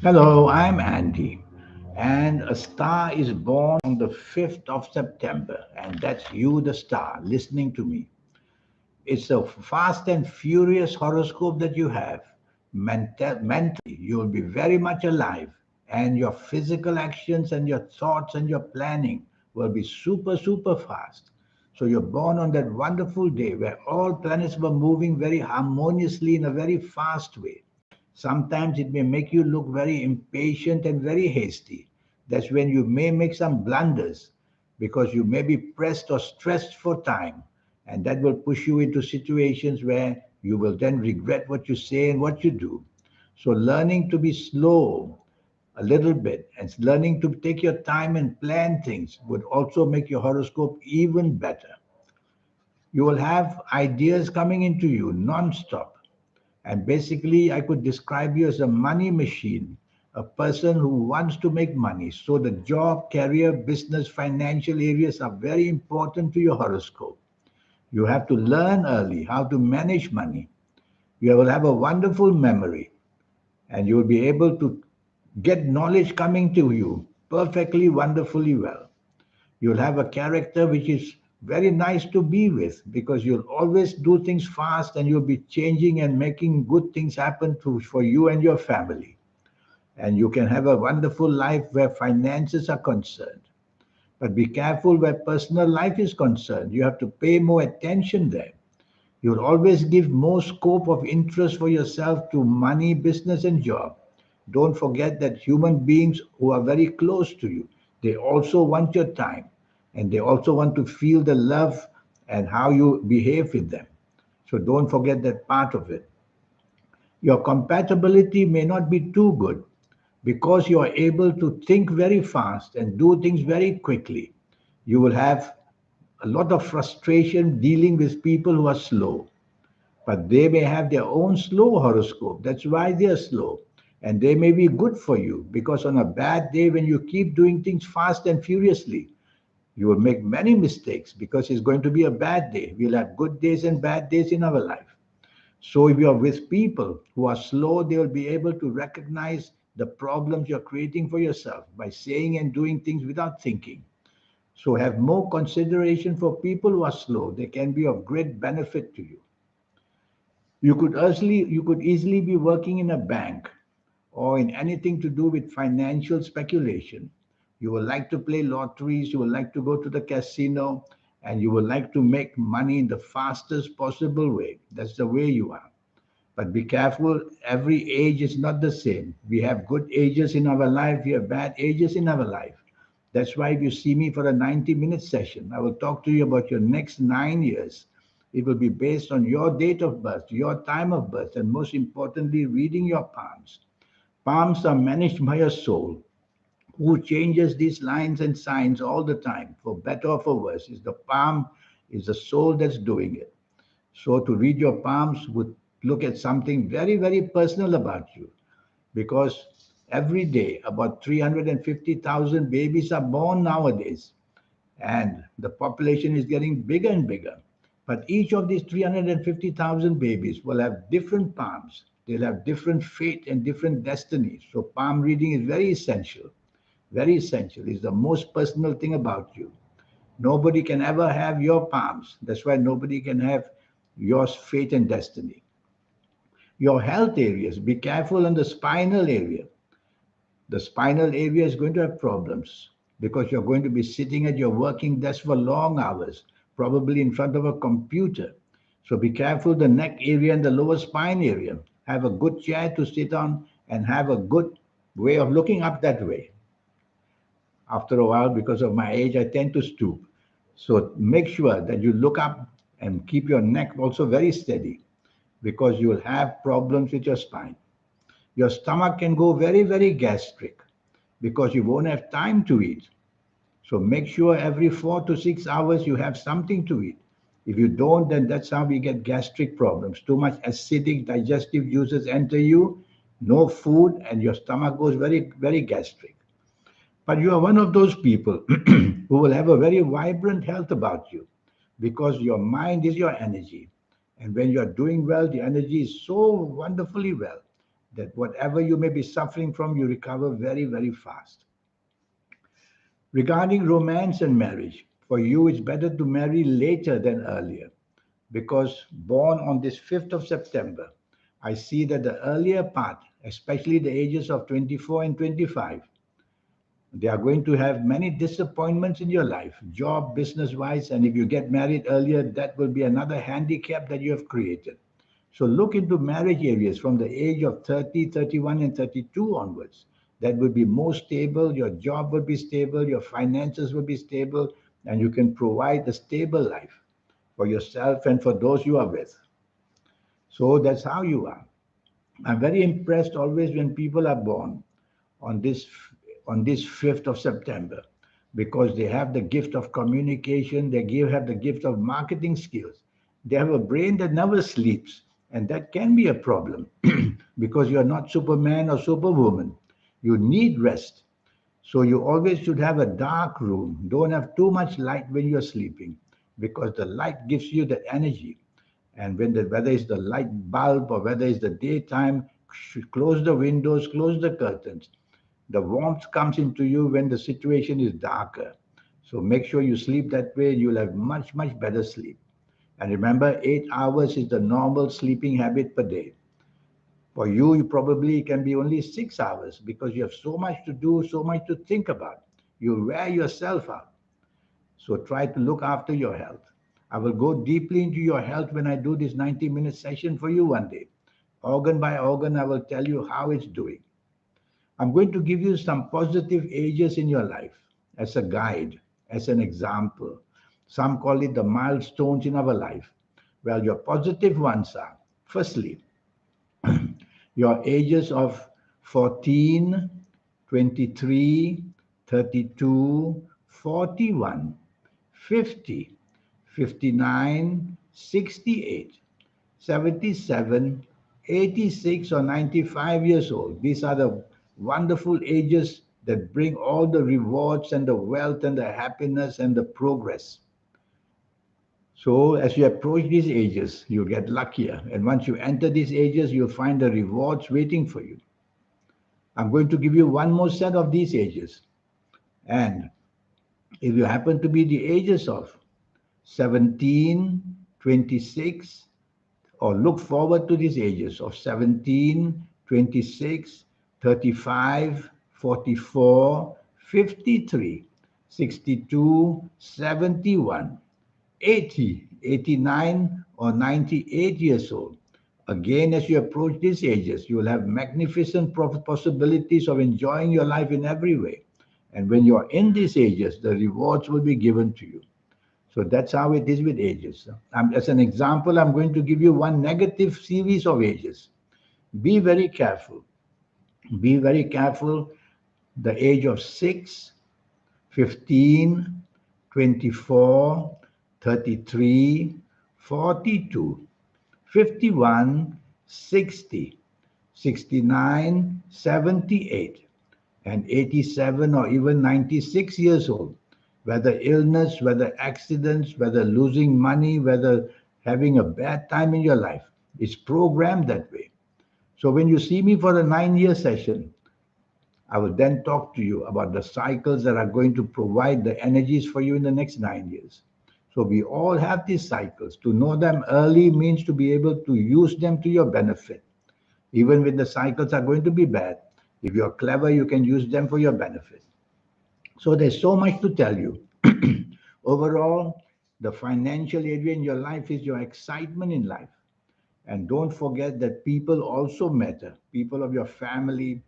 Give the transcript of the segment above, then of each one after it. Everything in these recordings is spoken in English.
Hello, I'm Andy, and a star is born on the 5th of September, and that's you, the star, listening to me. It's a fast and furious horoscope that you have. Mentally, you will be very much alive, and your physical actions and your thoughts and your planning will be super, super fast. So you're born on that wonderful day where all planets were moving very harmoniously in a very fast way. Sometimes it may make you look very impatient and very hasty. That's when you may make some blunders because you may be pressed or stressed for time. And that will push you into situations where you will then regret what you say and what you do. So, learning to be slow a little bit and learning to take your time and plan things would also make your horoscope even better. You will have ideas coming into you non-stop, and basically, I could describe you as a money machine, a person who wants to make money. So, the job, career, business, financial areas are very important to your horoscope. You have to learn early how to manage money. You will have a wonderful memory, and you will be able to get knowledge coming to you perfectly, wonderfully well. You'll have a character which is very nice to be with because you'll always do things fast and you'll be changing and making good things happen for you and your family. And you can have a wonderful life where finances are concerned. But be careful where personal life is concerned. You have to pay more attention there. You'll always give more scope of interest for yourself to money, business, and job. Don't forget that human beings who are very close to you, they also want your time and they also want to feel the love and how you behave with them. So don't forget that part of it. Your compatibility may not be too good because you are able to think very fast and do things very quickly. You will have a lot of frustration dealing with people who are slow, but they may have their own slow horoscope. That's why they are slow. And they may be good for you because on a bad day, when you keep doing things fast and furiously, you will make many mistakes because it's going to be a bad day. We'll have good days and bad days in our life. So if you're with people who are slow, they will be able to recognize the problems you're creating for yourself by saying and doing things without thinking. So have more consideration for people who are slow. They can be of great benefit to you. You could easily be working in a bank or in anything to do with financial speculation. You would like to play lotteries, you would like to go to the casino, and you would like to make money in the fastest possible way. That's the way you are. But be careful, every age is not the same. We have good ages in our life, we have bad ages in our life. That's why if you see me for a 90-minute session, I will talk to you about your next 9 years. It will be based on your date of birth, your time of birth, and most importantly, reading your palms. Palms are managed by your soul, who changes these lines and signs all the time, for better or for worse. Is the palm, is the soul that's doing it. So to read your palms would look at something very, very personal about you because every day about 350,000 babies are born nowadays and the population is getting bigger and bigger. But each of these 350,000 babies will have different palms. They'll have different fate and different destinies. So palm reading is very essential. Very essential. It's the most personal thing about you. Nobody can ever have your palms. That's why nobody can have your fate and destiny. Your health areas, be careful on the spinal area. The spinal area is going to have problems because you're going to be sitting at your working desk for long hours, probably in front of a computer. So be careful the neck area and the lower spine area. Have a good chair to sit on and have a good way of looking up that way. After a while, because of my age, I tend to stoop. So make sure that you look up and keep your neck also very steady because you will have problems with your spine. Your stomach can go very, very gastric because you won't have time to eat. So make sure every 4 to 6 hours you have something to eat. If you don't, then that's how we get gastric problems. Too much acidic digestive juices enter you, no food, and your stomach goes very, very gastric. But you are one of those people who will have a very vibrant health about you because your mind is your energy. And when you are doing well, the energy is so wonderfully well that whatever you may be suffering from, you recover very, very fast. Regarding romance and marriage, for you it's better to marry later than earlier because born on this 5th of September, I see that the earlier part, especially the ages of 24 and 25, they are going to have many disappointments in your life, job, business wise. And if you get married earlier, that will be another handicap that you have created. So look into marriage areas from the age of 30, 31, and 32 onwards. That will be more stable. Your job will be stable. Your finances will be stable. And you can provide a stable life for yourself and for those you are with. So that's how you are. I'm very impressed always when people are born on this on this 5th of September because they have the gift of communication, have the gift of marketing skills. They have a brain that never sleeps, and that can be a problem because you're not Superman or Superwoman. You need rest. So you always should have a dark room. Don't have too much light when you're sleeping because the light gives you that energy. And whether it's the light bulb or whether it's the daytime, close the windows, close the curtains. The warmth comes into you when the situation is darker. So make sure you sleep that way. You'll have much, much better sleep. And remember, 8 hours is the normal sleeping habit per day. For you, you probably can be only 6 hours because you have so much to do, so much to think about. You wear yourself out. So try to look after your health. I will go deeply into your health when I do this 90-minute session for you one day. Organ by organ, I will tell you how it's doing. I'm going to give you some positive ages in your life as a guide, as an example. Some call it the milestones in our life. Well, your positive ones are, firstly, your ages of 14, 23, 32, 41, 50, 59, 68, 77, 86, or 95 years old. These are the wonderful ages that bring all the rewards and the wealth and the happiness and the progress. So as you approach these ages, you'll get luckier. And once you enter these ages, you'll find the rewards waiting for you. I'm going to give you one more set of these ages. And if you happen to be the ages of 17, 26, or look forward to these ages of 17, 26, 35, 44, 53, 62, 71, 80, 89, or 98 years old. Again, as you approach these ages, you will have magnificent possibilities of enjoying your life in every way. And when you're in these ages, the rewards will be given to you. So that's how it is with ages. As an example, I'm going to give you one negative series of ages. Be very careful. Be very careful. The age of 6, 15, 24, 33, 42, 51, 60, 69, 78, and 87 or even 96 years old. Whether illness, whether accidents, whether losing money, whether having a bad time in your life, it's programmed that way. So when you see me for a 9-year session, I will then talk to you about the cycles that are going to provide the energies for you in the next 9 years. So we all have these cycles. To know them early means to be able to use them to your benefit. Even when the cycles are going to be bad, if you're clever, you can use them for your benefit. So there's so much to tell you. Overall, the financial area in your life is your excitement in life. And don't forget that people also matter. People of your family,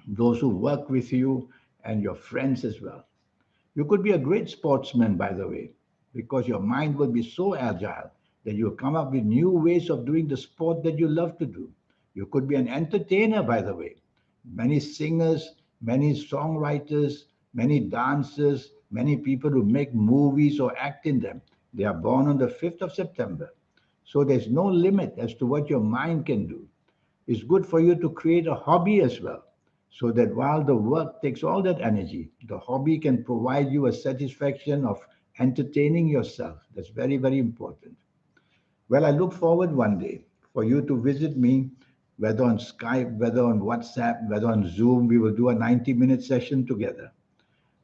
those who work with you, and your friends as well. You could be a great sportsman, by the way, because your mind will be so agile that you'll come up with new ways of doing the sport that you love to do. You could be an entertainer, by the way. Many singers, many songwriters, many dancers, many people who make movies or act in them, they are born on the 5th of September. So there's no limit as to what your mind can do. It's good for you to create a hobby as well, so that while the work takes all that energy, the hobby can provide you a satisfaction of entertaining yourself. That's very, very important. Well, I look forward one day for you to visit me whether on Skype, whether on WhatsApp, whether on Zoom. We will do a 90-minute session together.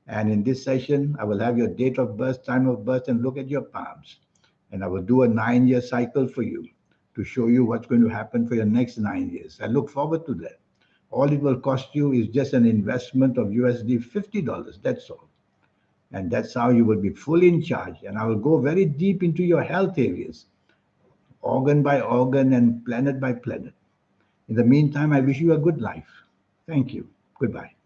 And in this session, I will have your date of birth, time of birth, and look at your palms. And I will do a 9-year cycle for you to show you what's going to happen for your next 9 years. I look forward to that. All it will cost you is just an investment of USD $50. That's all. And that's how you will be fully in charge. And I will go very deep into your health areas, organ by organ and planet by planet. In the meantime, I wish you a good life. Thank you. Goodbye.